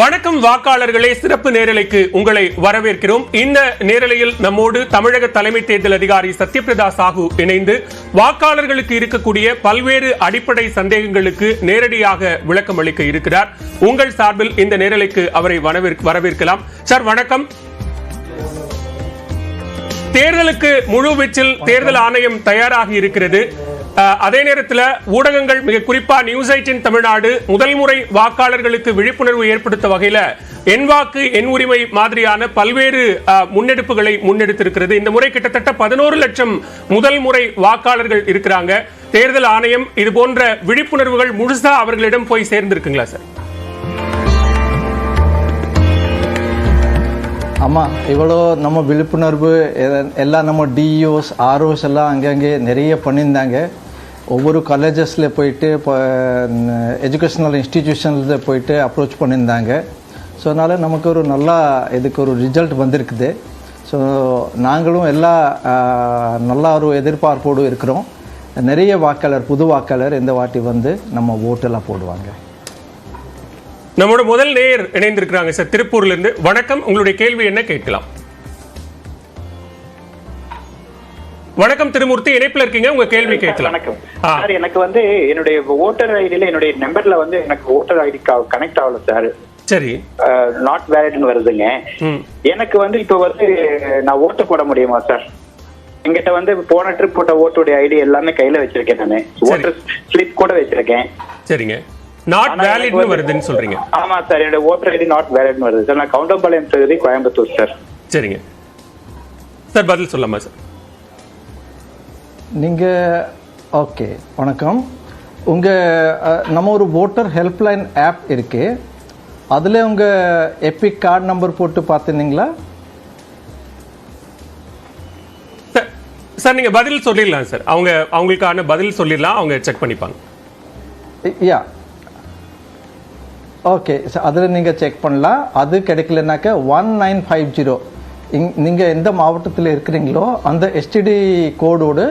வணக்கம் வாக்காளர்களே, சிறப்பு நேரலைக்கு உங்களை வரவேற்கிறோம். இந்த நேரலையில் நம்மோடு தமிழக தலைமை தேர்தல் அதிகாரி சத்யபிரதா சாஹூ இணைந்து வாக்காளர்களுக்கு இருக்கக்கூடிய பல்வேறு அடிப்படை சந்தேகங்களுக்கு நேரடியாக விளக்கம் அளிக்க இருக்கிறார். உங்கள் சார்பில் இந்த நேரலைக்கு அவரை வரவேற்கலாம். சார் வணக்கம். தேர்தலுக்கு முழுவீச்சில் தேர்தல் ஆணையம் தயாராகி இருக்கிறது. அதே நேரத்தில் ஊடகங்கள், மிக குறிப்பா நியூஸ் 18 தமிழ்நாடு, முதல் முறை வாக்காளர்களுக்கு விழிப்புணர்வு ஏற்படுத்த வகையில் என் வாக்கு என் உரிமை மாதிரியான பல்வேறு முன்னெடுப்புகளை முன்னெடுத்திருக்கிறது. இந்த முறை கிட்டத்தட்ட 11 லட்சம் முதல் முறை வாக்காளர்கள் இருக்கிறாங்க. தேர்தல் ஆணையம் இது போன்ற விழிப்புணர்வுகள் முழுசா அவர்களிடம் போய் சேர்ந்திருக்குங்களா சார்? ஆமாம், இவ்வளோ நம்ம விழிப்புணர்வு எல்லாம் நம்ம டிஇஓஸ் ஆர்ஓஸ் எல்லாம் அங்கங்கே நிறைய பண்ணியிருந்தாங்க. ஒவ்வொரு காலேஜஸில் போயிட்டு இப்போ எஜுகேஷ்னல் இன்ஸ்டிடியூஷன்ஸில் போயிட்டு அப்ரோச் பண்ணியிருந்தாங்க. ஸோ அதனால் நமக்கு ஒரு நல்லா இதுக்கு ஒரு ரிசல்ட் வந்திருக்குது. ஸோ நாங்களும் எல்லாம் நல்லா ஒரு எதிர்பார்ப்போடு இருக்கிறோம். நிறைய வாக்காளர், புது வாக்காளர் இந்த வாட்டி வந்து நம்ம ஓட்டெல்லாம் போடுவாங்க. நம்மோட முதல் நேயர் இணைந்திருக்கிறாங்க சார், திருப்பூர்ல இருந்து. வணக்கம், உங்களுடைய கேள்வி என்ன கேட்கலாம்? வணக்கம் திருமூர்த்தி, இணைப்புல இருக்கீங்க, உங்க கேள்வி கேட்கலாம். வணக்கம் சார். எனக்கு வந்து என்னுடைய ஓட்டர் ஐடியில என்னுடைய நம்பர்ல வந்து எனக்கு ஓட்டர் ஐடி கனெக்ட் ஆகல சார். சரி, நாட் வேலிட்னு வருதுங்க. எனக்கு வந்து இப்போ வந்து நான் ஓட்டு போட முடியுமா சார்? எங்கிட்ட வந்து போன ட்ரிப் போட்ட ஓட்டுடைய ஐடி எல்லாமே கையில வச்சிருக்கேன். நானு ஓட்டர் ஸ்லிப் கூட வச்சிருக்கேன். சரிங்க, நாட் வேலிட்னு வருதுன்னு சொல்றீங்க? ஆமா சார், என்னோட ஓட்டர் ஐடி நாட் வேலிட்னு வருது சார். நான் கவுண்டம்பாளையம் தொகுதி, கோயம்புத்தூர் சார். சரிங்க சார், பதில் சொல்லாமா சார்? நீங்கள் ஓகே, வணக்கம். நம்ம ஒரு ஓட்டர் ஹெல்ப்லைன் ஆப் இருக்குது. அதில் உங்கள் எபிக் கார்டு நம்பர் போட்டு பார்த்துனீங்களா சார்? நீங்கள் பதில் சொல்லிடலாம் சார், அவங்களுக்கான பதில் சொல்லிடலாம், அவங்க செக் பண்ணிப்பாங்க. யா ஓகே சார், அதில் நீங்கள் செக் பண்ணலாம். அது கிடைக்கலனாக்கா 1950 நீங்கள் எந்த மாவட்டத்தில் இருக்கிறீங்களோ அந்த எஸ்டிடி கோடோடு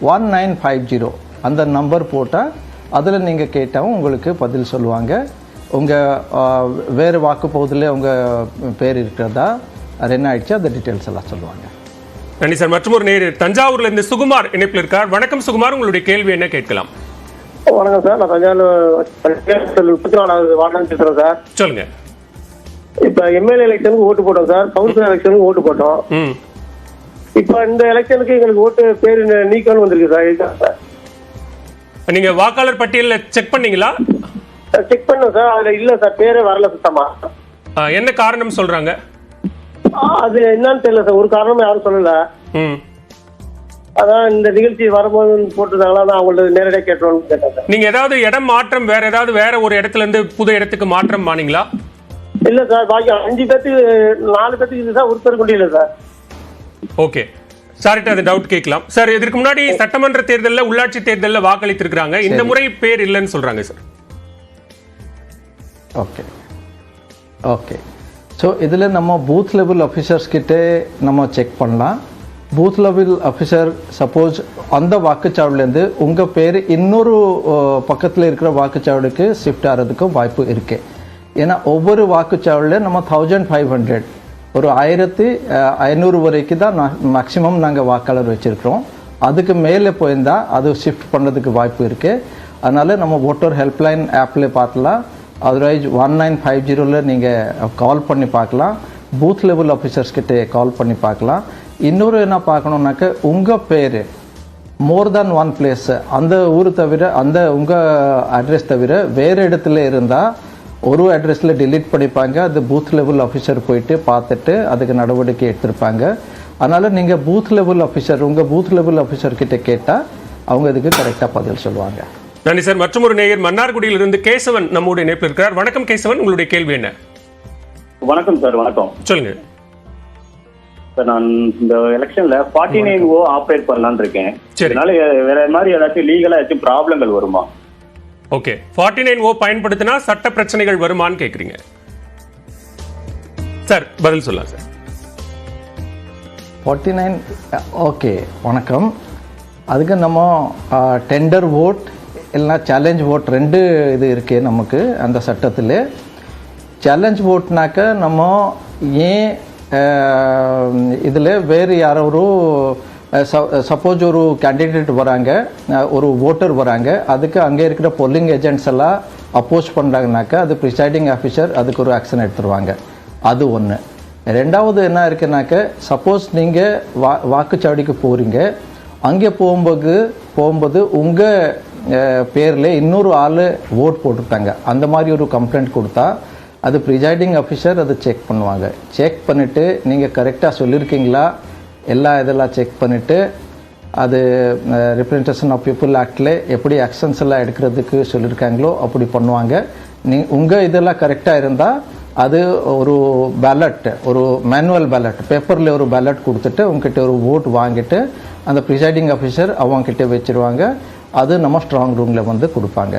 1950 அந்த நம்பர் போட்டால் அதில் நீங்கள் கேட்டாலும் உங்களுக்கு பதில் சொல்லுவாங்க. உங்கள் வேறு வாக்கு பகுதியில் உங்கள் பேர் இருக்கிறதா, அது என்ன ஆயிடுச்சு, அந்த டீட்டெயில்ஸ் எல்லாம் சொல்லுவாங்க. நன்றி சார். மற்றும் ஒரு நேர் தஞ்சாவூர்ல இருந்து சுகுமார் இணைப்பில் இருக்கார். வணக்கம் சுகுமார், உங்களுடைய கேள்வி என்ன கேட்கலாம்? வணக்கம் சார், நான் தஞ்சாவூர் 34வது வார்டு பேசுறேன் சார். சொல்லுங்க. இப்ப எம்எல்ஏ எலெக்ஷனுக்கு ஓட்டு போட்டோம் சார், கவுன்சிலர் எலெக்ஷனுக்கு ஓட்டு போட்டோம். இப்ப இந்த எலெக்ஷனுக்கு எங்களுக்கு ஓட்டு பேரு நீக்கம்னு வந்திருக்கு சார். நீங்க வாக்காளர் பட்டியலில் செக் பண்ணீங்களா? செக் பண்ணோம் சார், அதுல இல்ல சார், பேரே வரல சுத்தமா. என்ன காரணம் சொல்றாங்க? அது என்னன்னு தெரியல சார், ஒரு காரணமும் யாரும் சொல்லல. அதான் இந்த நிகழ்ச்சி வரும்போது போட்டுருந்தாங்களா, தான் அவங்கள்ட்ட நேரடியாக கேட்டோம்னு கேட்டேன் சார். நீங்க ஏதாவது இடம் மாற்றம், வேற ஒரு இடத்துல இருந்து புது இடத்துக்கு மாற்றம் ஆனீங்களா? இல்ல சார், பாக்கி 5 பேத்துக்கு 4 பேத்துக்கு இது சார், ஒருத்தர் கொண்டு இல்லை சார். ஓகே, சாரிட்ட அந்த டவுட் கேட்கலாம் சார். இதற்கு முன்னாடி சட்டமன்ற தேர்தலில், உள்ளாட்சி தேர்தலில் வாக்களித்திருக்கிறாங்க, இந்த முறை பேர் இல்லைன்னு சொல்றாங்க சார். ஓகே ஓகே ஸோ இதில் நம்ம பூத் லெவல் ஆஃபீஸர்ஸ் கிட்டே நம்ம செக் பண்ணலாம். பூத் லெவல் ஆஃபீஸர் சப்போஸ் அந்த வாக்குச்சாவடிலேருந்து உங்கள் பேர் இன்னொரு பக்கத்தில் இருக்கிற வாக்குச்சாவடிக்கு ஷிஃப்ட் ஆகிறதுக்கும் வாய்ப்பு இருக்குது. ஏன்னா ஒவ்வொரு வாக்குச்சாவடியில் நம்ம 1500 ஒரு 1500 வரைக்கும் தான் மேக்ஸிமம் நாங்கள் வாக்காளர் வச்சுருக்கிறோம். அதுக்கு மேலே போயிருந்தால் அது ஷிஃப்ட் பண்ணுறதுக்கு வாய்ப்பு இருக்குது. அதனால் நம்ம ஓட்டர் ஹெல்ப்லைன் ஆப்பில் பார்க்கலாம். அதர்வைஸ் 1950 நீங்கள் கால் பண்ணி பார்க்கலாம். பூத் லெவல் ஆஃபீஸர்ஸ் கிட்டே கால் பண்ணி பார்க்கலாம். இன்னொரு என்ன பார்க்கணுன்னாக்க உங்கள் பேர் மோர் தேன் ஒன் பிளேஸ், அந்த ஊர் தவிர, அந்த உங்கள் அட்ரஸ் தவிர வேறு இடத்துல இருந்தால் ஒரு அட்ரஸில் டிலீட் பண்ணிப்பாங்க. அது பூத் லெவல் ஆஃபீஸர் போயிட்டு பார்த்துட்டு அதுக்கு நடவடிக்கை எடுத்திருப்பாங்க. அதனால் நீங்கள் பூத் லெவல் ஆஃபீஸர், உங்கள் பூத் லெவல் ஆஃபீஸர் கிட்ட கேட்டால் அவங்க இதுக்கு கரெக்டாக பதில் சொல்லுவாங்க. நன்றி சார். மற்றும் ஒரு நேயர் மன்னார்குடியிலிருந்து கேசவன் நம்மோட இணைப்பில் இருக்கிறார். வணக்கம் கேசவன், உங்களுடைய கேள்வி என்ன? வணக்கம் சார். வணக்கம், சொல்லுங்க சார். நான் இந்த எலெக்ஷன்ல 49O ஆப்ரேட் பண்ணலான்னு இருக்கேன். சரி, அதனால வேற மாதிரி ஏதாச்சும் லீகலா ஏதாச்சும் ப்ராப்ளங்கள் வருமா? ஓகே, 49O பயன்படுத்தினா சட்ட பிரச்சனைகள் வருமான்னு கேக்குறீங்க சார், பதில் சொல்லலாம் சார். 49 ஓகே, வணக்கம். அதுக்கு நம்ம டெண்டர் ஓட் இல்லைனா சேலஞ்ச் ஓட் 2 இது இருக்குது நமக்கு அந்த சட்டத்தில். சேலஞ்ச் ஓட்னாக்க நம்ம ஏன் இதில் வேறு யாரோ சப்போஸ் ஒரு கேண்டிடேட் வராங்க, ஒரு ஓட்டர் வராங்க, அதுக்கு அங்கே இருக்கிற போலிங் ஏஜென்ட்ஸ் எல்லாம் அப்போஸ் பண்ணுறாங்கனாக்கா அது ப்ரிசைடிங் ஆஃபீஸர் அதுக்கு ஒரு ஆக்ஷன் எடுத்துருவாங்க. அது ஒன்று. ரெண்டாவது என்ன இருக்குனாக்க, சப்போஸ் நீங்கள் வாக்குச்சாவடிக்கு போகிறீங்க, அங்கே போகும்போது உங்கள் பேரில் இன்னொரு ஆள் ஓட் போட்டிருக்காங்க, அந்த மாதிரி ஒரு கம்ப்ளைண்ட் கொடுத்தா அது ப்ரிசைடிங் ஆஃபீஸர் அதை செக் பண்ணுவாங்க. செக் பண்ணிவிட்டு நீங்கள் கரெக்டாக சொல்லியிருக்கீங்களா இதெல்லாம் செக் பண்ணிவிட்டு அது ரெப்ரசன்டேஷன் ஆஃப் பீப்புள் ஆக்டில் எப்படி ஆக்ஷன்ஸ் எல்லாம் எடுக்கிறதுக்கு சொல்லியிருக்காங்களோ அப்படி பண்ணுவாங்க. உங்கள் இதெல்லாம் கரெக்டாக இருந்தால் அது ஒரு பேலட், ஒரு மேனுவல் பேலட், பேப்பரில் ஒரு பேலட் கொடுத்துட்டு உங்ககிட்ட ஒரு ஓட் வாங்கிட்டு அந்த ப்ரிசைடிங் ஆஃபீஸர் அவங்கக்கிட்ட வச்சுருவாங்க. அது நம்ம ஸ்ட்ராங் ரூமில் வந்து கொடுப்பாங்க.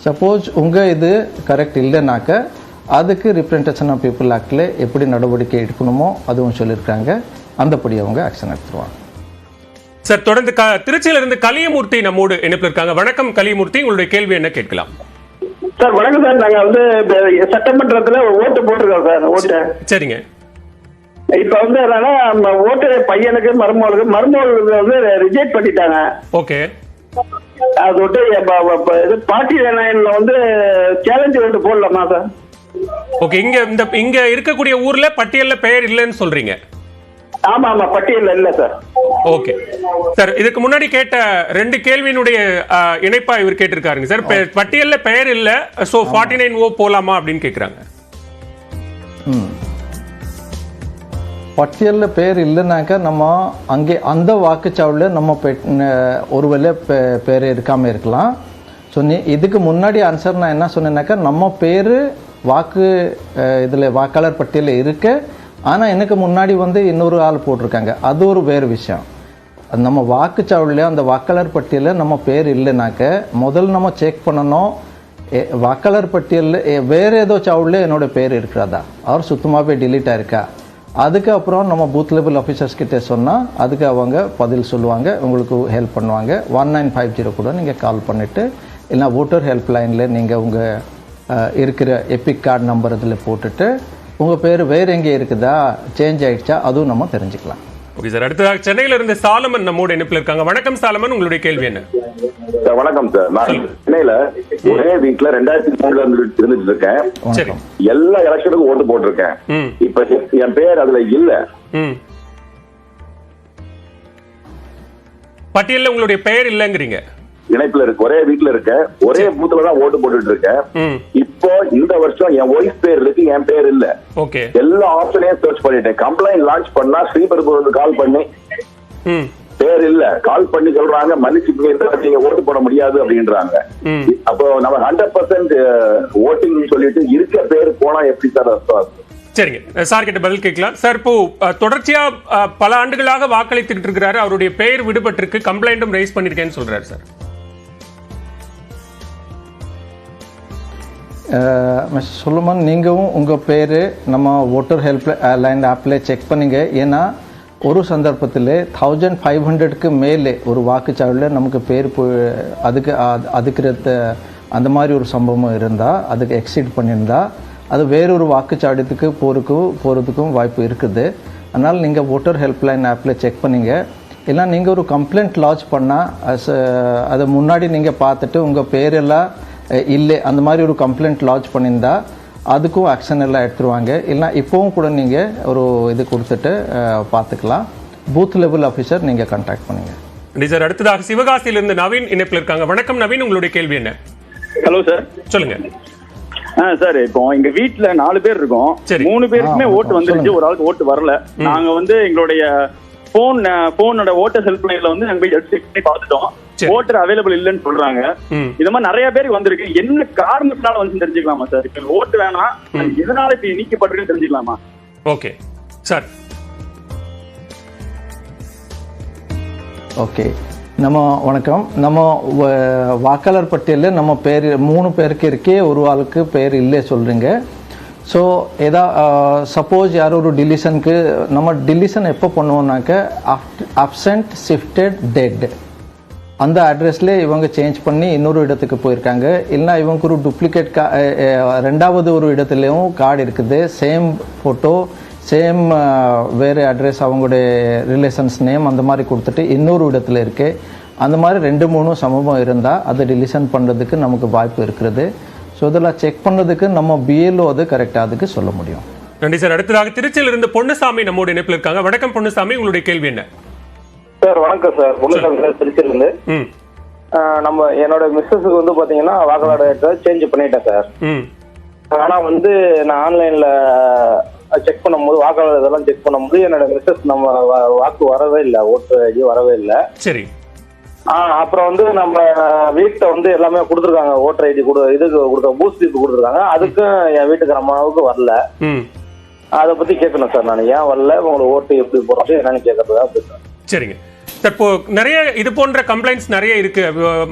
சப்போஸ் உங்கள் இது கரெக்ட் இல்லைனாக்க அதுக்கு ரெப்ரசன்டேஷன் ஆஃப் பீப்புள் ஆக்டில் எப்படி நடவடிக்கை எடுக்கணுமோ அதுவும் சொல்லியிருக்காங்க. அந்தபடி அவங்க ஆக்ஷன் எடுத்துருவாங்க. சார், தொடர்ந்து திருச்சியிலிருந்து கலியமூர்த்தி நம்மோடு இணைப்பில் இருக்காங்க. வணக்கம் கலியமூர்த்தி, உங்களுடைய கேள்வி என்ன கேட்கலாம்? சார் வணக்கம் சார். நாங்க வந்து சட்டமன்றத்துல ஓட்டு போட்டிருக்கோம் சார். ஓட்டு சரிங்க. இப்ப வந்து என்னன்னா ஓட்டு பையனுக்கு மருமகளுக்கு வந்து ரிஜெக்ட் பண்ணிட்டாங்க. ஓகே. அது விட்டு பார்ட்டி லைன்ல வந்து சேலஞ்ச் ஓட்டு போடலாமா சார்? ஓகே. இங்க இருக்கக்கூடிய ஊர்ல பட்டியல்ல பெயர் இல்லைன்னு சொல்றீங்க? ஆமா பட்டியல்ல இல்ல சார். ஓகே சார், இதுக்கு முன்னாடி கேட்ட 2 கேள்வியினுடைய இணைப்பா இவர் கேட்டிருக்காருங்க சார். பட்டியல்ல பெயர் இல்ல, சோ 49O போலாமா அப்படின்னு கேக்குறாங்க. பட்டியலில் பேர் இல்லைனாக்கா நம்ம அங்கே அந்த வாக்குச்சாவடியில் நம்ம ஒருவேளை பேர் இருக்காமல் இருக்கலாம். ஸோ இதுக்கு முன்னாடி ஆன்சர் நான் என்ன சொன்னேன்னாக்கா, நம்ம பேர் இதில் வாக்காளர் பட்டியலில் இருக்கு, ஆனால் எனக்கு முன்னாடி வந்து இன்னொரு ஆள் போட்டிருக்காங்க, அது ஒரு வேறு விஷயம். நம்ம வாக்குச்சாவடியில் அந்த வாக்காளர் பட்டியலில் நம்ம பேர் இல்லைனாக்க முதல்ல நம்ம செக் பண்ணணும், வாக்காளர் பட்டியலில் வேறு ஏதோ சாவடியில் என்னோடய பேர் இருக்கிறதா, அவர் சுத்தமாகவே டிலீட் ஆயிருக்கா. அதுக்கப்புறம் நம்ம பூத் லெவல் ஆஃபீஸர்ஸ் கிட்டே சொன்னால் அதுக்கு அவங்க பதில் சொல்லுவாங்க, உங்களுக்கு ஹெல்ப் பண்ணுவாங்க. 1950 கூட நீங்கள் கால் பண்ணிவிட்டு, இல்லைனா ஓட்டர் ஹெல்ப் லைனில் நீங்கள் உங்கள் இருக்கிற எபிக் கார்டு நம்பர் இதில் போட்டுட்டு உங்கள் பேர் வேறு எங்கே இருக்குதா, சேஞ்ச் ஆகிடுச்சா, அதுவும் நம்ம தெரிஞ்சுக்கலாம். ஓகே சார், அடுத்ததாக சென்னையில இருந்து சாலமன் நம்மோட இணைப்பில் இருக்காங்க. வணக்கம் சாலமன், உங்களுடைய கேள்வி என்ன? வணக்கம் சார். நான் சென்னையில ஒரே வீட்டுல 2003 இருந்துட்டு இருக்கேன். எல்லா எலெக்ஷனுக்கும் ஓட்டு போட்டிருக்கேன். இப்ப என் பேர் அதுல இல்ல. பட்டியல்ல உங்களுடைய பெயர் இல்லங்கிறீங்க? இணைப்புல இருக்கு, ஒரே வீட்டுல இருக்க, ஒரே பூத்துல தான் ஓட்டு போட்டுட்டு இருக்கேன். இப்போ இந்த வருஷம் என் ஒய்ஃப் பேர் இருக்கு, என் பேர் இல்ல. ஓகே. எல்லா ஆப்ஷனையும் சர்ச் பண்ணிட்டேன். கம்ப்ளைண்ட் லான்ச் பண்ணா ஸ்ரீபெரும்புதூருக்கு கால் பண்ணி பேர் இல்ல, கால் பண்ணி சொல்றாங்க மன்னிச்சுங்க நீங்க ஓட்டு போட முடியாது அப்படின்றாங்க. அப்போ நம்ம 100% ஓட்டிங் சொல்லிட்டு இருக்க பேர் போனா எப்படி சார் அர்த்தம்? சரிங்க சார், கிட்ட பதில் கேட்கலாம் சார். இப்போ தொடர்ச்சியா பல ஆண்டுகளாக வாக்களித்துக்கிட்டு இருக்கிறாரு, அவருடைய பெயர் விடுபட்டிருக்கு, கம்ப்ளைண்ட்டும் ரைஸ் பண்ணிருக்கேன்னு சொல்றாரு சார். மிஸ்டர் சுலமன், நீங்களும் உங்கள் பேர் நம்ம ஓட்டர் ஹெல்ப் லைன் ஆப்பில் செக் பண்ணிங்க. ஏன்னா ஒரு சந்தர்ப்பத்தில் 1500க்கு மேலே ஒரு வாக்குச்சாவடியில் நமக்கு பேர் அதுக்கு அந்த மாதிரி ஒரு சம்பவம் இருந்தால், அதுக்கு எக்ஸிட் பண்ணியிருந்தா அது வேறொரு வாக்குச்சாவடிக்கு போகிறதுக்கும் வாய்ப்பு இருக்குது. அதனால் நீங்கள் ஓட்டர் ஹெல்ப் லைன் ஆப்பில் செக் பண்ணிங்க. இல்லை நீங்கள் ஒரு கம்ப்ளைண்ட் லாட்ஜ் பண்ணால் அதை முன்னாடி நீங்கள் பார்த்துட்டு உங்கள் பேரெல்லாம் இல்லை அந்த மாதிரி ஒரு கம்ப்ளைண்ட் லாட்ஜ் பண்ணியிருந்தா அதுக்கும் ஆக்ஷன் எல்லாம் எடுத்துருவாங்க. இல்லைனா இப்போவும் கூட நீங்கள் ஒரு இது கொடுத்துட்டு பார்த்துக்கலாம். பூத் லெவல் ஆஃபீஸர் நீங்கள் கான்டாக்ட் பண்ணுங்க. சார், அடுத்ததாக சிவகாசியிலிருந்து நவீன் இணைப்பில் இருக்காங்க. வணக்கம் நவீன், உங்களுடைய கேள்வி என்ன? Hello sir. சொல்லுங்க சார். இப்போ எங்க வீட்டுல 4 பேர் இருக்கோம். 3 பேருக்குமே ஓட்டு வந்துருச்சு, ஒரு ஆளுக்கு ஓட்டு வரல. நாங்க வந்து எங்களுடைய போனோட ஓட்டர் ஹெல்ப் லைன்ல வந்து நாங்க போய் செக் பண்ணி பார்த்துட்டோம், ஓட்டர் அவைலபிள் இல்லன்னு சொல்றாங்க. இந்த மாதிரி நிறைய பேருக்கு வந்திருக்கு. என்ன காரணத்தினால வந்து தெரிஞ்சுக்கலாமா சார்? இப்ப ஓட்டு வேணாம், எதனால இப்ப நீக்கப்பட்டிருக்குன்னு தெரிஞ்சுக்கலாமா? Okay sir. ஓகே, நம்ம வணக்கம். நம்ம வாக்காளர் பட்டியலில் நம்ம பேர் 3 பேருக்கு இருக்கே, ஒரு ஆளுக்கு பேர் இல்லை சொல்கிறீங்க. ஸோ சப்போஸ் யார் ஒரு டிலிஷனுக்கு நம்ம டிலிஷன் எப்போ பண்ணுவோம்னாக்க அப்சென்ட் ஷிஃப்டட் டெட் அந்த அட்ரஸ்ல இவங்க சேஞ்ச் பண்ணி இன்னொரு இடத்துக்கு போயிருக்காங்க, இல்லைனா இவங்க ஒரு டூப்ளிகேட் ரெண்டாவது ஒரு இடத்துலையும் கார்டு இருக்குது, சேம் ஃபோட்டோ சேம் வேறு அட்ரஸ் அவங்களுடைய ரிலேஷன்ஸ் நேம் அந்த மாதிரி கொடுத்துட்டு இன்னொரு இடத்துல இருக்குது. அந்த மாதிரி 2-3 சம்பவம் இருந்தால் அதை டிலிஷன் பண்ணுறதுக்கு நமக்கு வாய்ப்பு இருக்கிறது. ஸோ இதெல்லாம் செக் பண்ணுறதுக்கு நம்ம பிஎல்ஓ அது கரெக்டாக அதுக்கு சொல்ல முடியும். நன்றி சார். அடுத்ததாக திருச்சியிலிருந்து பொன்னுசாமி நம்மோட இணைப்பில் இருக்காங்க. வணக்கம் பொன்னுசாமி, உங்களுடைய கேள்வி என்ன? சார் வணக்கம் சார், பொன்னுசாமி சார், திருச்சியிலிருந்து. நம்ம என்னோட மிஸ்ஸஸுக்கு வந்து பாத்தீங்கன்னா வாக்காளர் சேஞ்ச் பண்ணிட்டேன் சார். ஆனா வந்து நான் ஆன்லைன்ல செக் பண்ணும்போது வாக்காளர் இதெல்லாம் செக் பண்ணும்போது என்னோட மிஸ்ஸஸ் நம்ம வாக்கு வரவே இல்லை, ஓட்டு ஐடி வரவே இல்லை. சரி. அப்புறம் வந்து நம்ம வீட்டை வந்து எல்லாமே கொடுத்துருக்காங்க, ஓட்டர் ஐடி இதுக்கு கொடுத்த பூத் ஸ்லிப் கொடுத்துருக்காங்க, அதுக்கும் என் வீட்டுக்கு அம்மாவுக்கு வரல. அதை பத்தி கேட்கணும் சார், நான் ஏன் வரல, உங்களுக்கு ஓட்டு எப்படி போறது என்னன்னு கேட்கறதா பேசுறேன். சரிங்க. இப்போ நிறைய இது போன்ற கம்ப்ளைண்ட்ஸ் நிறைய இருக்கு.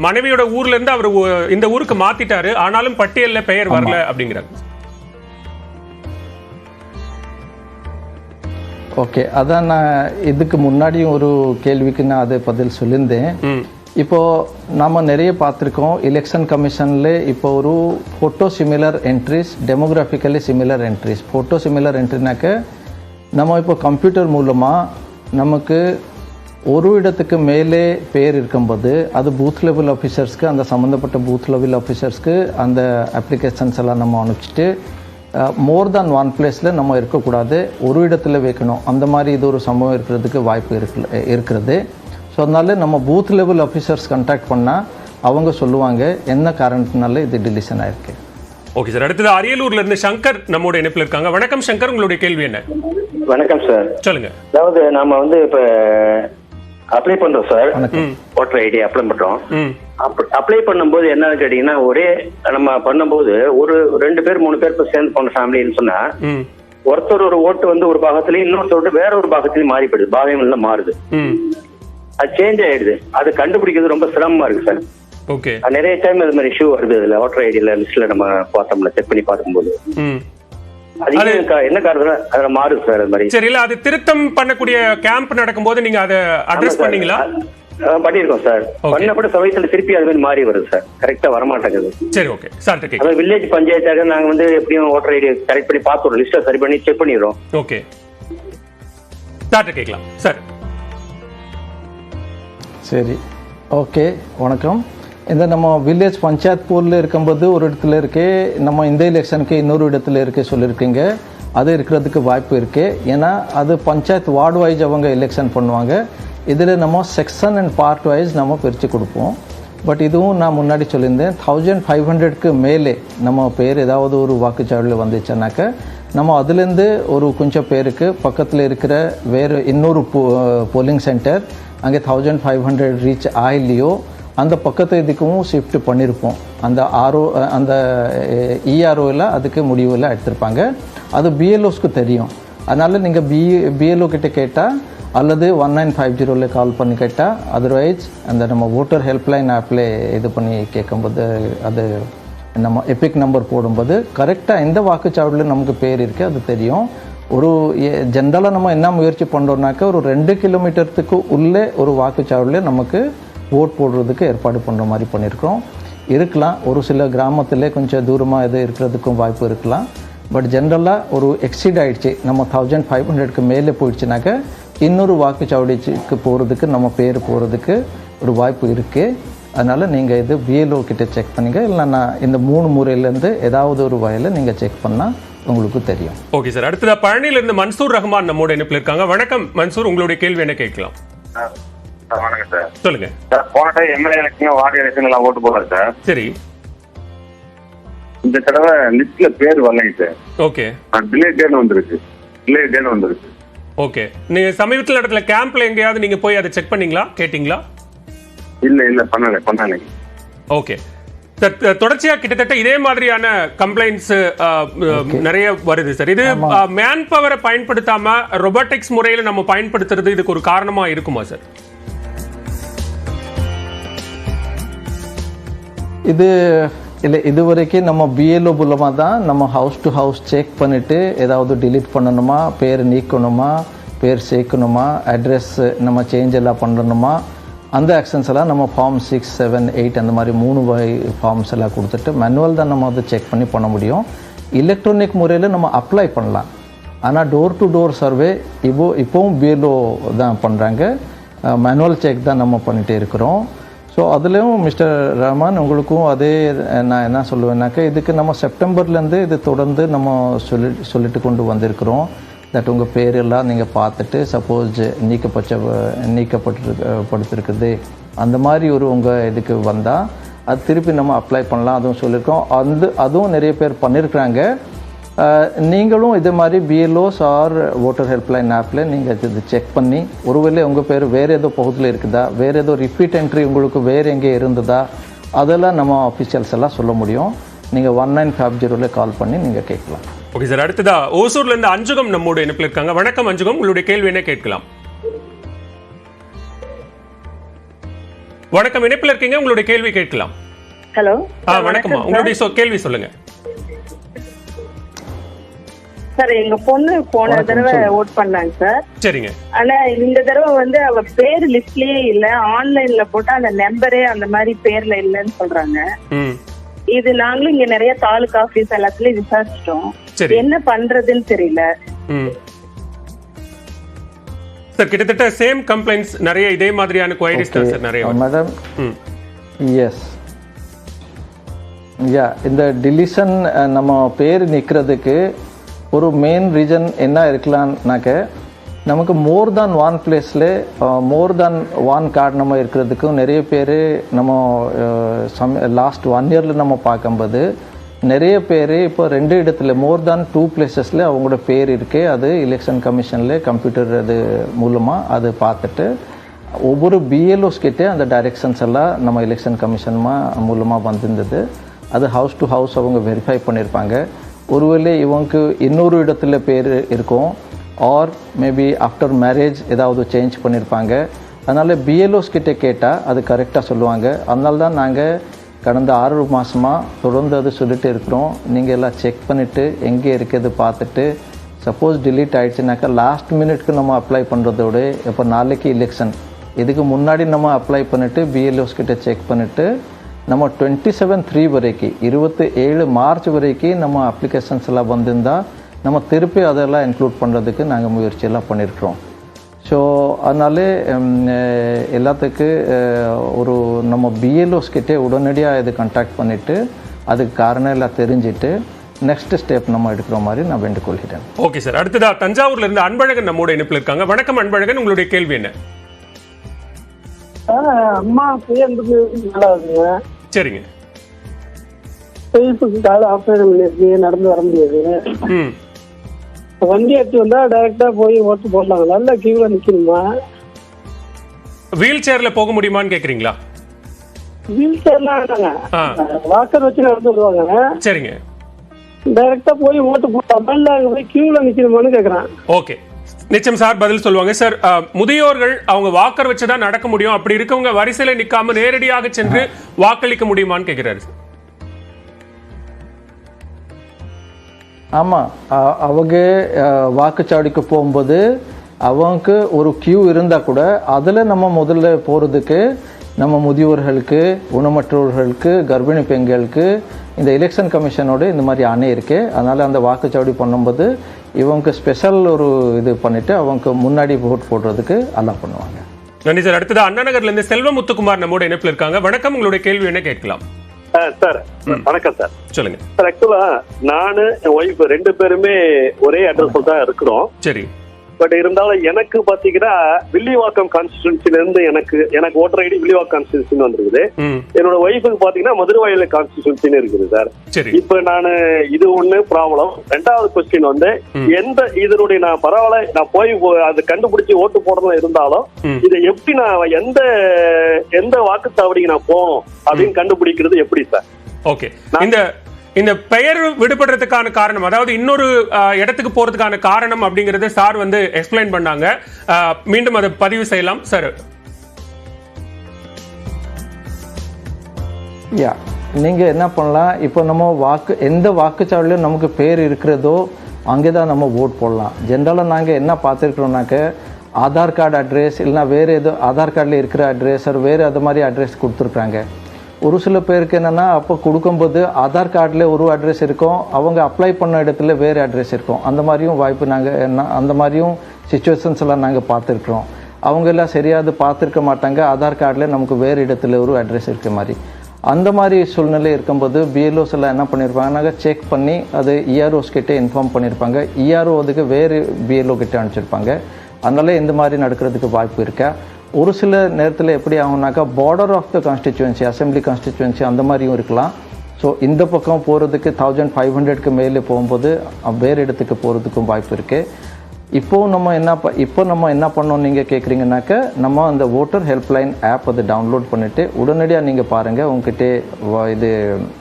மனைவியோட ஊர்ல இருந்து அவர் இந்த ஊருக்கு மாத்திட்டாரு, ஆனாலும் பட்டியல்ல பெயர் வரல அப்படிங்கிறாங்க. ஓகே, அதான் நான் இதுக்கு முன்னாடியும் ஒரு கேள்விக்கு நான் அதை பதில் சொல்லியிருந்தேன். இப்போது நம்ம நிறைய பார்த்துருக்கோம் எலெக்ஷன் கமிஷனில் இப்போ ஒரு photo similar entries, demographically similar entries. Photo similar என்ட்ரினாக்க நம்ம இப்போ கம்ப்யூட்டர் மூலமாக நமக்கு ஒரு இடத்துக்கு மேலே பேர் இருக்கும்போது அது பூத் லெவல் ஆஃபீஸர்ஸ்க்கு, அந்த சம்மந்தப்பட்ட பூத் லெவல் ஆஃபீஸர்ஸ்க்கு அந்த அப்ளிகேஷன்ஸ் எல்லாம் நம்ம அனுப்பிச்சிட்டு மோர் தேன் ஒன் பிளேஸில் நம்ம இருக்கக்கூடாது, ஒரு இடத்துல வைக்கணும். அந்த மாதிரி இது ஒரு சம்பவம் இருக்கிறதுக்கு வாய்ப்பு இருக்கிறது. ஸோ அதனால நம்ம பூத் லெவல் ஆஃபீஸர்ஸ் கான்டாக்ட் பண்ணால் அவங்க சொல்லுவாங்க என்ன காரணத்தினால இது டிலிஷன் ஆயிருக்கு. Okay sir. அடுத்தது அரியலூர்ல இருந்து சங்கர் நம்மோட இணைப்பில் இருக்காங்க. வணக்கம் சங்கர், உங்களுடைய கேள்வி என்ன? வணக்கம் சார், சொல்லுங்க. அதாவது நாம வந்து இப்ப அப்ளை பண்றோம் சார், ஓட்டர் ஐடி அப்ளை பண்றோம். அப்ளை பண்ணும்போது என்னன்னு கேட்டீங்கன்னா, ஒரே நம்ம பண்ணும்போது ஒரு 2 பேர் 3 பேர் சேர்ந்து போன ஃபேமிலின்னு சொன்னா ஒருத்தர் ஒரு ஓட்டு வந்து ஒரு பாகத்திலயும் இன்னொருத்தர் வேற ஒரு பாகத்திலயும் மாறி போயிடுது, பாகங்கள்ல மாறுது, அது சேஞ்ச் ஆயிடுது. அது கண்டுபிடிக்கிறது ரொம்ப சிரமமா இருக்கு சார். ஓகே, நிறைய டைம் அது மாதிரி இஷ்யூ வருது. இதுல ஓட்டர் ஐடியில லிஸ்ட்ல நம்ம பார்த்தோம்ல, செக் பண்ணி பார்க்கும்போது அது என்ன காரணம் அதுல மாறுது சார். அது மாதிரி சரி, இல்ல அது திருத்தம் பண்ணக்கூடிய கேம்ப் நடக்கும்போது நீங்க அதை அட்ரஸ் பண்ணீங்களா? பண்ணிருக்கோம் சார். பண்ணப்பட சமயத்துல திருப்பி அது மாதிரி மாறி வருது சார், கரெக்டா வரமாட்டேங்குது. சரி, ஓகே சார். அதாவது வில்லேஜ் பஞ்சாயத்தாக நாங்க வந்து எப்படியும் ஓட்டர் ஐடி கரெக்ட் பண்ணி பார்த்துறோம், லிஸ்ட்டை சரி பண்ணி செக் பண்ணிடுறோம். ஓகே சார், கேட்கலாம் சார். சரி, ஓகே, வணக்கம். இந்த நம்ம வில்லேஜ் பஞ்சாயத்து போர்டில் இருக்கும்போது ஒரு இடத்துல இருக்கே, நம்ம இந்த எலெக்ஷனுக்கு இன்னொரு இடத்துல இருக்க சொல்லியிருக்கீங்க, அது இருக்கிறதுக்கு வாய்ப்பு இருக்குது. ஏன்னா அது பஞ்சாயத்து வார்டு வைஸ் அவங்க எலெக்ஷன் பண்ணுவாங்க. இதில் நம்ம செக்ஷன் அண்ட் பார்ட் வைஸ் நம்ம பிரித்து கொடுப்போம். பட் இதுவும் நான் முன்னாடி சொல்லியிருந்தேன், 1500க்கு மேலே நம்ம பேர் ஏதாவது ஒரு வாக்குச்சாவடியில் வந்துச்சுனாக்க நம்ம அதுலேருந்து ஒரு கொஞ்சம் பேருக்கு பக்கத்தில் இருக்கிற வேறு இன்னொரு போலிங் சென்டர் அங்கே 1500 ரீச் ஆகலையோ அந்த பக்கத்து இதுக்கும் ஷிஃப்ட் பண்ணியிருப்போம். அந்த அந்த இஆர்ஓவில் அதுக்கு முடிவில் எடுத்திருப்பாங்க. அது பிஎல்ஓஸ்க்கு தெரியும். அதனால் நீங்கள் பிஎல்ஓ கிட்ட கேட்டால் அல்லது 1950 கால் பண்ணி கேட்டால், அதர்வைஸ் அந்த நம்ம ஓட்டர் ஹெல்ப்லைன் ஆப்பில் இது பண்ணி கேட்கும்போது அது நம்ம எபிக் நம்பர் போடும்போது கரெக்டாக எந்த வாக்குச்சாவடியில் நமக்கு பேர் இருக்குது அது தெரியும். ஒரு ஜென்ரலாக நம்ம என்ன முயற்சி பண்ணுறோம்னாக்கா ஒரு 2 கிலோமீட்டருக்கு உள்ளே ஒரு வாக்குச்சாவடியில் நமக்கு ஓட் போடுறதுக்கு ஏற்பாடு பண்ணுற மாதிரி பண்ணியிருக்கிறோம். இருக்கலாம், ஒரு சில கிராமத்தில் கொஞ்சம் தூரமாக இது இருக்கிறதுக்கும் வாய்ப்பு இருக்கலாம். பட் ஜென்ரலாக ஒரு எக்ஸீட் ஆகிடுச்சு, நம்ம 1500க்கு மேலே போயிடுச்சுனாக்கா இன்னொரு வாக்குச்சாவடிக்கு போகிறதுக்கு நம்ம பேர் போகிறதுக்கு ஒரு வாய்ப்பு இருக்குது. அதனால் நீங்கள் இது பிஎல்ஓ கிட்ட செக் பண்ணுங்க, இல்லைன்னா இந்த 3 முறையிலேருந்து ஏதாவது ஒரு வகையில் நீங்கள் செக் பண்ணால் உங்களுக்கு தெரியும். Okay sir. அடுத்ததாக பழனியிலிருந்து மன்சூர் ரஹ்மான் நம்மோட இணைப்பில் இருக்காங்க. வணக்கம் மன்சூர், உங்களுடைய கேள்வி என்ன கேட்கலாம்? வணக்கம் சார். சொல்லுங்க சார். போன time MLA election, ward election எல்லாம் ஓட்டு போடுறேன் சார். சரி. இந்த தடவை லிஸ்ட்ல பேர் வரலைங்க சார். ஓகே. டிலே டேட் வந்திருக்கு. ஓகே, நீங்க சமீபத்தில் நடத்துல கேம்ப்ல எங்கேயாவது நீங்க போய் அதை செக் பண்ணீங்களா, கேட்டீங்களா? இல்ல பண்ணல. ஓகே. தொடர்ச்சியா கிட்டத்தட்ட இதே மாதிரியான கம்ப்ளைண்ட்ஸ் நிறைய வருது சார். இது மேன் பவரை பயன்படுத்தாம ரொபோட்டிக்ஸ் முறையில் நம்ம பயன்படுத்துறது இதுக்கு ஒரு காரணமா இருக்குமா சார்? இது இல்லை, இதுவரைக்கும் நம்ம பிஎல்ஓ மூலமாக தான் நம்ம ஹவுஸ் டு ஹவுஸ் செக் பண்ணிவிட்டு ஏதாவது டிலீட் பண்ணணுமா, பேர் நீக்கணுமா, பேர் சேர்க்கணுமா, அட்ரஸ் நம்ம சேஞ்ச் எல்லாம் பண்ணணுமா, அந்த ஆக்ஷன்ஸ் எல்லாம் நம்ம ஃபார்ம் 6, 7, 8 அந்த மாதிரி 3 வகை ஃபார்ம்ஸ் எல்லாம் கொடுத்துட்டு மேனுவல் தான் நம்ம அதை செக் பண்ண முடியும். எலக்ட்ரானிக் முறையில் நம்ம அப்ளை பண்ணலாம். ஆனால் டோர் டு டோர் சர்வே இப்போவும் பிஎல்ஓ தான் பண்ணுறாங்க. மேனுவல் செக் தான் நம்ம பண்ணிகிட்டே இருக்கிறோம். ஸோ அதுலேயும் மிஸ்டர் ரஹ்மான் உங்களுக்கும் அதே நான் என்ன சொல்லுவேன்னாக்கா, இதுக்கு நம்ம செப்டம்பர்லேருந்து இது தொடர்ந்து நம்ம சொல்லிட்டு கொண்டு வந்திருக்கிறோம். தட் உங்கள் பேரெல்லாம் நீங்கள் பார்த்துட்டு சப்போஸ் நீக்கப்பட்டிருக்குது அந்த மாதிரி உங்கள் இதுக்கு வந்தால் அது திருப்பி நம்ம அப்ளை பண்ணலாம். அதுவும் சொல்லியிருக்கோம். அதுவும் நிறைய பேர் பண்ணியிருக்கிறாங்க. நீங்களும் இதே மாதிரி பிஎல்ஓஸ் ஆர் ஓட்டர் ஹெல்ப்லைன் ஆப்பில் நீங்கள் இது செக் பண்ணி ஒருவேளை உங்கள் பேர் வேறு ஏதோ பகுதியில் இருக்குதா, வேறு ஏதோ ரிப்பீட் என்ட்ரி உங்களுக்கு வேறு எங்கே இருந்ததா, அதெல்லாம் நம்ம ஆஃபீஷியல்ஸ் எல்லாம் சொல்ல முடியும். நீங்கள் 1950 கால் பண்ணி நீங்கள் கேட்கலாம். Okay sir. அடுத்ததா ஓசூர்லேருந்து அஞ்சுகம் நம்மோட இணைப்பில் இருக்காங்க. வணக்கம் அஞ்சுகம், உங்களுடைய கேள்வி என்ன கேட்கலாம்? வணக்கம், இணைப்பில் இருக்கீங்க, உங்களுடைய கேள்வி கேட்கலாம். ஹலோ. வணக்கம்மா, உங்களுடைய கேள்வி சொல்லுங்க. சார், எங்க பொண்ணு போன தடவை ஓட் பண்ணாங்க சார். சரிங்க. ஆனா இந்த தடவை வந்து அவ பேர் லிஸ்ட்லயே இல்ல, ஆன்லைன்ல போட்டா அந்த நம்பரே அந்த மாதிரி பேர்ல இல்லன்னு சொல்றாங்க. இது நாங்களும் இங்க நிறைய தாலுகா ஆபீஸ் எல்லாத்துலயும் விசாரிச்சிட்டோம். என்ன பண்றதுன்னு தெரியல சார். கிட்டத்தட்ட சேம் கம்ப்ளைண்ட்ஸ் நிறைய இதே மாதிரியான குவைரிஸ் தான் சார் நிறைய. மேடம், எஸ், இந்த டிலிஷன் நம்ம பேர் நிற்கிறதுக்கு ஒரு மெயின் ரீசன் என்ன இருக்கலாம்னாக்க, நமக்கு மோர் தேன் ஒன் பிளேஸில் மோர் தேன் ஒன் கார்டு நம்ம இருக்கிறதுக்கும் நிறைய பேர் நம்ம லாஸ்ட் 1 இயரில் நம்ம பார்க்கும்போது நிறைய பேர் இப்போ 2 இடத்துல மோர் தேன் 2 பிளேசஸில் அவங்களோட பேர் இருக்கு. அது எலெக்ஷன் கமிஷனில் கம்ப்யூட்டர் அது மூலமாக அது பார்த்துட்டு ஒவ்வொரு பிஎல்ஓஸ் கிட்டே அந்த டைரெக்ஷன்ஸ் எல்லாம் நம்ம எலெக்ஷன் கமிஷன் மூலமாக வந்திருந்தது. அது ஹவுஸ் டு ஹவுஸ் அவங்க வெரிஃபை பண்ணியிருப்பாங்க. ஒருவேளை இவங்களுக்கு இன்னொரு இடத்துல பேர் இருக்கும், ஆர் மேபி ஆஃப்டர் மேரேஜ் ஏதாவது சேஞ்ச் பண்ணியிருப்பாங்க. அதனால் பிஎல்ஓஸ் கிட்டே கேட்டால் அது கரெக்டாக சொல்லுவாங்க. அதனால தான் நாங்கள் கடந்த 6 மாதமாக தொடர்ந்து அது சொல்லிட்டு இருக்கிறோம். நீங்கள் எல்லாம் செக் பண்ணிவிட்டு எங்கே இருக்குது பார்த்துட்டு, சப்போஸ் டிலீட் ஆகிடுச்சுனாக்கா லாஸ்ட் மினிட்க்கு நம்ம அப்ளை பண்ணுறதோட இப்போ நாளைக்கு எலெக்ஷன் இதுக்கு முன்னாடி நம்ம அப்ளை பண்ணிவிட்டு பிஎல்ஓஸ் கிட்டே செக் பண்ணிவிட்டு நம்ம 27/3 வரைக்கும் 27 மார்ச் வரைக்கும் நம்ம அப்ளிகேஷன்ஸ் எல்லாம் வந்திருந்தால் நம்ம திருப்பி அதெல்லாம் இன்க்ளூட் பண்ணுறதுக்கு நாங்கள் முயற்சியெல்லாம் பண்ணியிருக்கிறோம். ஸோ அதனால எல்லாத்துக்கு ஒரு நம்ம பிஎல்ஓஸ் கிட்டே உடனடியாக இது கான்டாக்ட் பண்ணிவிட்டு அதுக்கு காரணம் எல்லாம் தெரிஞ்சுட்டு நெக்ஸ்ட் ஸ்டெப் நம்ம எடுக்கிற மாதிரி நான் வேண்டுகொள்கிறேன். Okay sir. அடுத்ததா தஞ்சாவூர்ல இருந்து அன்பழகன் நம்மோட இணைப்பில் இருக்காங்க. வணக்கம் அன்பழகன், உங்களுடைய கேள்வி என்ன? அம்மா பேர் நல்லா இருக்குங்க. சரிங்க. ஆப்ரேஷன் பண்ணிருக்கு, நடந்து வர முடியாது. வண்டி எடுத்து வந்தா டைரக்டா போய் ஓட்டு போடலாம். நல்ல கியூல நிக்கணுமா? வீல் சேர்ல போக முடியுமான்னு கேக்குறீங்களா? வீல் சேர்லாம் வேண்டாங்க, வாக்கர் வச்சு நடந்து வருவாங்க. சரிங்க. டைரக்டா போய் ஓட்டு போடலாம், இல்ல போய் கியூல நிக்கணுமான்னு கேக்குறேன். ஓகே, நிச்சயம் சார் பதில் சொல்லுவாங்க. சார், முதியோர்கள் அவங்க வாக்கர் வச்சுதான் நடக்க முடியும், அப்படி இருக்கவங்க வரிசையில நிக்காம நேரடியாக சென்று வாக்களிக்க முடியுமான்னு கேட்கிறாரு. ஆமாம், அவங்க வாக்குச்சாவடிக்கு போகும்போது அவங்க ஒரு கியூ இருந்தால் கூட அதில் நம்ம முதல்ல போகிறதுக்கு நம்ம முதியோர்களுக்கு, ஊனமற்றவர்களுக்கு, கர்ப்பிணி பெண்களுக்கு இந்த எலெக்ஷன் கமிஷனோட இந்த மாதிரி ஆணை இருக்கு. அதனால் அந்த வாக்குச்சாவடி பண்ணும்போது இவங்க ஸ்பெஷல் ஒரு இது பண்ணிட்டு அவங்க முன்னாடி ஓட் போடுறதுக்கு அலோவ் பண்ணுவாங்க. நன்றி சார். அடுத்தது அண்ணா நகர்ல இருந்து செல்வமுத்துக்குமார் நம்மோட இணைப்பில் இருக்காங்க. வணக்கம், உங்களுடைய கேள்வி என்ன கேட்கலாம்? சார் வணக்கம் சார். சொல்லுங்க சார். ஆக்சுவலா நானு என் ஒய்ஃப் 2 பேருமே ஒரே அட்ரஸ் தான் இருக்கிறோம். சரி. பட் இருந்தாலும் எனக்கு பாத்தீங்கன்னா வில்லிவாக்கம் கான்ஸ்டிடியூன்சில இருந்து எனக்கு ஓட்டர் ஐடி வில்லிவாக்கம் கான்ஸ்டிடியூன்சி வந்திருக்குது. என்னோட ஒய்ஃபுக்கு பாத்தீங்கன்னா மதுரவாயில கான்ஸ்டிடியூன்சின்னு இருக்குது சார். இப்ப நானு இது ஒண்ணு ப்ராப்ளம். 2வது கொஸ்டின் வந்து எந்த இதனுடைய நான் பரவாயில்ல நான் போய் அதை கண்டுபிடிச்சு ஓட்டு போடணும் இருந்தாலும் இதை எப்படி நான் எந்த வாக்குச்சாவடிக்கு நான் போகணும் அப்படின்னு கண்டுபிடிக்கிறது எப்படி சார்? ஓகே, இந்த பெயர் விடுபடுறதுக்கான காரணம், அதாவது இன்னொரு இடத்துக்கு போறதுக்கான காரணம் அப்படிங்கறத சார் வந்து எக்ஸ்பிளைன் பண்ணாங்க. மீண்டும் அதை பதிவு செய்யலாம் சார். நீங்கள் என்ன பண்ணலாம், இப்போ நம்ம எந்த வாக்குச்சாவடியிலும் நமக்கு பேர் இருக்கிறதோ அங்கே தான் நம்ம ஓட் போடலாம். ஜென்ரலாக நாங்கள் என்ன பார்த்துருக்குறோம்னாக்க ஆதார் கார்டு அட்ரஸ் இல்லைனா வேறு ஏதோ ஆதார் கார்டில் இருக்கிற அட்ரஸ் வேறு அது மாதிரி அட்ரஸ் கொடுத்துருக்குறாங்க. ஒரு சில பேருக்கு என்னென்னா அப்போ கொடுக்கும்போது ஆதார் கார்டில் ஒரு அட்ரஸ் இருக்கும், அவங்க அப்ளை பண்ண இடத்துல வேறு அட்ரஸ் இருக்கும். அந்த மாதிரியும் வாய்ப்பு அந்த மாதிரியும் சுச்சுவேஷன்ஸ் எல்லாம் நாங்கள் பார்த்துருக்குறோம். அவங்க எல்லாம் சரியாக பார்த்துருக்க மாட்டாங்க, ஆதார் கார்டில் நமக்கு வேறு இடத்துல ஒரு அட்ரஸ் இருக்க மாதிரி. அந்த மாதிரி சூழ்நிலை இருக்கும்போது பிஎல்ஓஸ் எல்லாம் என்ன பண்ணியிருப்பாங்க, நாங்கள் செக் பண்ணி அது இஆர்ஓஸ் கிட்டே இன்ஃபார்ம் பண்ணியிருப்பாங்க. இஆர்ஓ அதுக்கு வேறு பிஎல்ஓ கிட்டே அனுப்பிச்சிருப்பாங்க. அதனால இந்த மாதிரி நடக்கிறதுக்கு வாய்ப்பு இருக்கா. ஒரு சில நேரத்தில் எப்படி ஆகும்னாக்கா border of the constituency, assembly constituency அந்த மாதிரியும் இருக்கலாம். ஸோ இந்த பக்கம் போகிறதுக்கு 1500க்கு மேலே போகும்போது வேறு இடத்துக்கு போகிறதுக்கும் வாய்ப்பு இருக்குது. இப்போ நம்ம என்ன பண்ணோம் நீங்கள் கேட்குறீங்கனாக்கா, நம்ம அந்த ஓட்டர் ஹெல்ப்லைன் ஆப் அதை டவுன்லோட் பண்ணிவிட்டு உடனடியாக நீங்கள் பாருங்கள். உங்ககிட்ட இது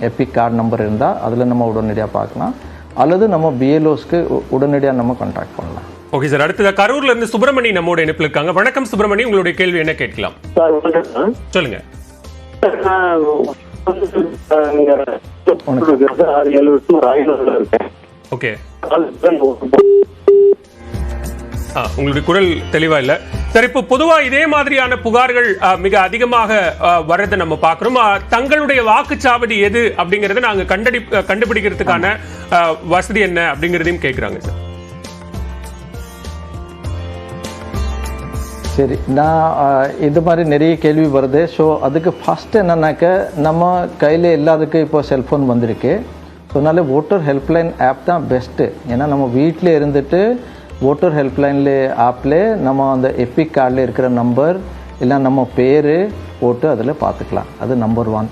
எபிக் கார்டு நம்பர் இருந்தால் அதில் நம்ம உடனடியாக பார்க்கலாம், அல்லது நம்ம பிஎல்ஓஸ்க்கு உடனடியாக நம்ம கான்டாக்ட் பண்ணலாம். Okay sir. அடுத்தது கரூர்ல இருந்து சுப்பிரமணி நம்மோட இணைப்பில் இருக்காங்க. வணக்கம் சுப்பிரமணி, உங்களுடைய கேள்வி என்ன கேட்கலாம்? சொல்லுங்க. ஓகே, உங்களுடைய குரல் தெளிவா இல்ல சார். இப்போ பொதுவா இதே மாதிரியான புகார்கள் மிக அதிகமாக வர்றதை நம்ம பார்க்கிறோம். தங்களுடைய வாக்குச்சாவடி எது அப்படிங்கறத நாங்க கண்டுபிடிக்கிறதுக்கான வசதி என்ன அப்படிங்கறதையும் கேட்கிறாங்க சார். சரி, நான் இது மாதிரி நிறைய கேள்வி வருது. ஸோ அதுக்கு ஃபஸ்ட்டு என்னன்னாக்க, நம்ம கையில் எல்லாத்துக்கும் இப்போ செல்ஃபோன் வந்திருக்கு. ஸோ அதனால ஓட்டர் ஹெல்ப்லைன் ஆப் தான் பெஸ்ட்டு. ஏன்னா நம்ம வீட்டில் இருந்துட்டு ஓட்டர் ஹெல்ப்லைனில் ஆப்பில் நம்ம அந்த எபிக் கார்டில் இருக்கிற நம்பர் இல்லை நம்ம பேர் போட்டு அதில் பார்த்துக்கலாம். அது நம்பர் 1.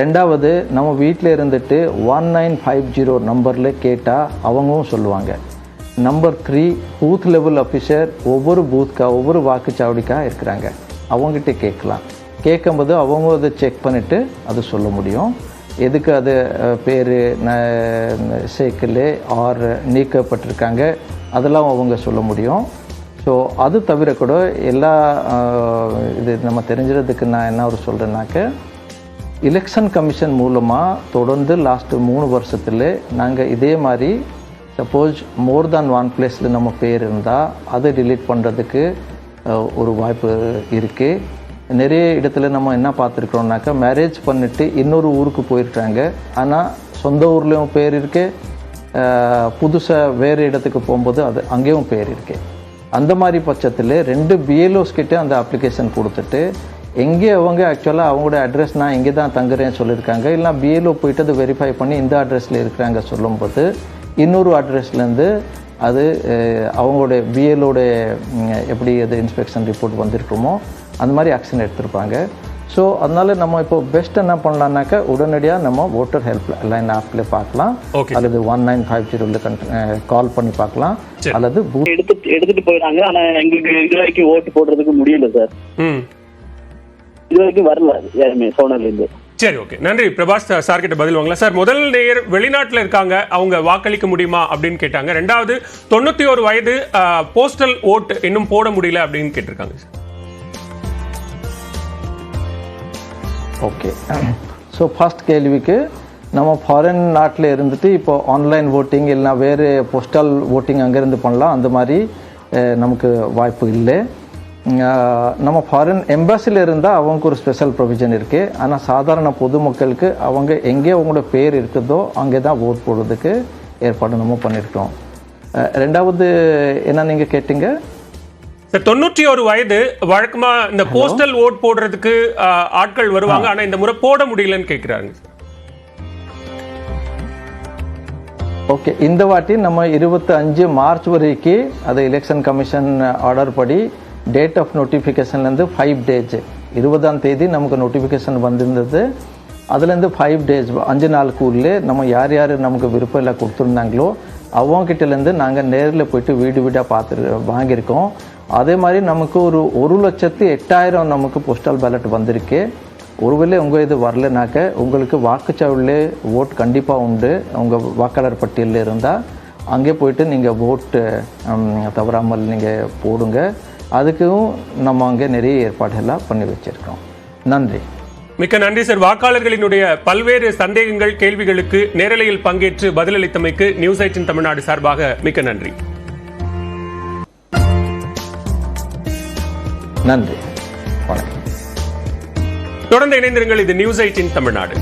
ரெண்டாவது, நம்ம வீட்டில் இருந்துட்டு 1950 நம்பரில் கேட்டால் அவங்களும் சொல்லுவாங்க. நம்பர் 3, பூத் லெவல் ஆஃபீஸர் ஒவ்வொரு ஒவ்வொரு வாக்குச்சாவடிக்கா இருக்கிறாங்க, அவங்ககிட்ட கேட்கலாம். கேட்கும்போது அவங்க அதை செக் பண்ணிவிட்டு அது சொல்ல முடியும். எதுக்கு அது பேர் சைக்கிள் ஆர் நீக்கப்பட்டிருக்காங்க அதெல்லாம் அவங்க சொல்ல முடியும். ஸோ அது தவிர கூட எல்லா இது நம்ம தெரிஞ்சுறதுக்கு நான் என்ன ஒரு சொல்கிறேன்னாக்க, எலெக்ஷன் கமிஷன் மூலமாக தொடர்ந்து லாஸ்ட்டு 3 வருஷத்தில் நாங்கள் இதே மாதிரி சப்போஸ் மோர் தேன் 1 பிளேஸில் நம்ம பேர் இருந்தால் அதை டிலீட் பண்ணுறதுக்கு ஒரு வாய்ப்பு இருக்குது. நிறைய இடத்துல நம்ம என்ன பார்த்துருக்குறோம்னாக்கா, மேரேஜ் பண்ணிவிட்டு இன்னொரு ஊருக்கு போயிருக்காங்க, ஆனால் சொந்த ஊர்லேயும் பேர் இருக்குது, புதுசாக வேறு இடத்துக்கு போகும்போது அது அங்கேயும் பேர் இருக்குது. அந்த மாதிரி பட்சத்தில் 2 பிஎல்ஓஸ் கிட்டே அந்த அப்ளிகேஷன் கொடுத்துட்டு, எங்கே அவங்க ஆக்சுவலாக அவங்களோட அட்ரஸ் நான் இங்கே தான் தங்குறேன்னு சொல்லியிருக்காங்க, இல்லை பிஎல்ஓ போயிட்டு அதை வெரிஃபை பண்ணி இந்த அட்ரஸில் இருக்கிறாங்க சொல்லும்போது இன்னொரு அட்ரஸ்லேருந்து அது அவங்களுடைய பிஎல்ஓட எப்படி அது இன்ஸ்பெக்ஷன் ரிப்போர்ட் வந்திருக்குமோ அந்த மாதிரி ஆக்ஷன் எடுத்திருப்பாங்க. ஸோ அதனால நம்ம இப்போ பெஸ்ட் என்ன பண்ணலாம்னாக்கா, உடனடியாக நம்ம ஓட்டர் ஹெல்ப் லைன் ஆப்பில் பார்க்கலாம், அல்லது 1950 கால் பண்ணி பார்க்கலாம், அல்லது எடுத்துட்டு போயிடாங்க. ஆனால் எங்களுக்கு இது வரைக்கும் ஓட்டு போடுறதுக்கு முடியல சார். இது வரைக்கும் வரல யாருமே சோனர்லேருந்து. சரி, ஓகே, நன்றி. பிரபாஸ் சார் கிட்ட பதில் வாங்கலாம் சார். முதல் நேயர் வெளிநாட்டில் இருக்காங்க, அவங்க வாக்களிக்க முடியுமா அப்படின்னு கேட்டாங்க. ரெண்டாவது 91 வயது போஸ்டல் ஓட் இன்னும் போட முடியல அப்படின்னு கேட்டிருக்காங்க சார். ஓகே, ஸோ ஃபர்ஸ்ட் கேள்விக்கு, நம்ம ஃபாரின் நாட்டில் இருந்துட்டு இப்போ ஆன்லைன் ஓட்டிங் இல்லைனா வேறு போஸ்டல் ஓட்டிங் அங்கேருந்து பண்ணலாம், அந்த மாதிரி நமக்கு வாய்ப்பு இல்லை. நம்ம ஃபாரின் எம்பசியில் இருந்தால் அவங்களுக்கு ஒரு ஸ்பெஷல் ப்ரொவிஷன் இருக்குது. ஆனால் சாதாரண பொதுமக்களுக்கு அவங்க எங்கே அவங்களோட பேர் இருக்குதோ அங்கே தான் ஓட் போடுறதுக்கு ஏற்பாடு நம்ம பண்ணியிருக்கோம். ரெண்டாவது என்ன நீங்கள் கேட்டீங்க சார்? 91 வயது வழக்கமா இந்த போஸ்டல் ஓட் போடுறதுக்கு ஆட்கள் வருவாங்க, ஆனால் இந்த முறை போட முடியலன்னு கேட்குறாங்க. ஓகே, இந்த வாட்டி நம்ம 25 மார்ச் வரைக்கும் அது எலெக்ஷன் கமிஷன் ஆர்டர் படி டேட் ஆஃப் நோட்டிஃபிகேஷன்லேருந்து 5 டேஸ், 20ஆம் தேதி நமக்கு நோட்டிஃபிகேஷன் வந்திருந்தது. அதுலேருந்து 5 டேஸ் 5 நாளுக்கு உள்ளே நம்ம யார் யார் நமக்கு விருப்பம் இல்லை கொடுத்துருந்தாங்களோ அவங்ககிட்டலேருந்து நாங்கள் நேரில் போயிட்டு வீடு வீடாக வாங்கியிருக்கோம். அதே மாதிரி நமக்கு ஒரு 1,08,000 நமக்கு போஸ்டல் பேலட் வந்திருக்கு. ஒருவேளை உங்கள் இது வரலனாக்க உங்களுக்கு வாக்குச்சாவடியிலே ஓட் கண்டிப்பாக உண்டு. உங்கள் வாக்காளர் பட்டியலில் இருந்தால் அங்கே போயிட்டு நீங்கள் ஓட்டு தவறாமல் நீங்கள் போடுங்க. அதுக்கும் நம்ம அங்கே நிறைய ஏற்பாடுகள்லாம் பண்ணி வச்சிருக்கோம். நன்றி. மிக்க நன்றி சார். வாக்காளர்களினுடைய பல்வேறு சந்தேகங்கள் கேள்விகளுக்கு நேரலையில் பங்கேற்று பதிலளித்தமைக்கு நியூஸ் 18 தமிழ்நாடு சார்பாக மிக்க நன்றி. நன்றி, வணக்கம். தொடர்ந்து இணைந்திருங்கள். இது நியூஸ் 18 தமிழ்நாடு.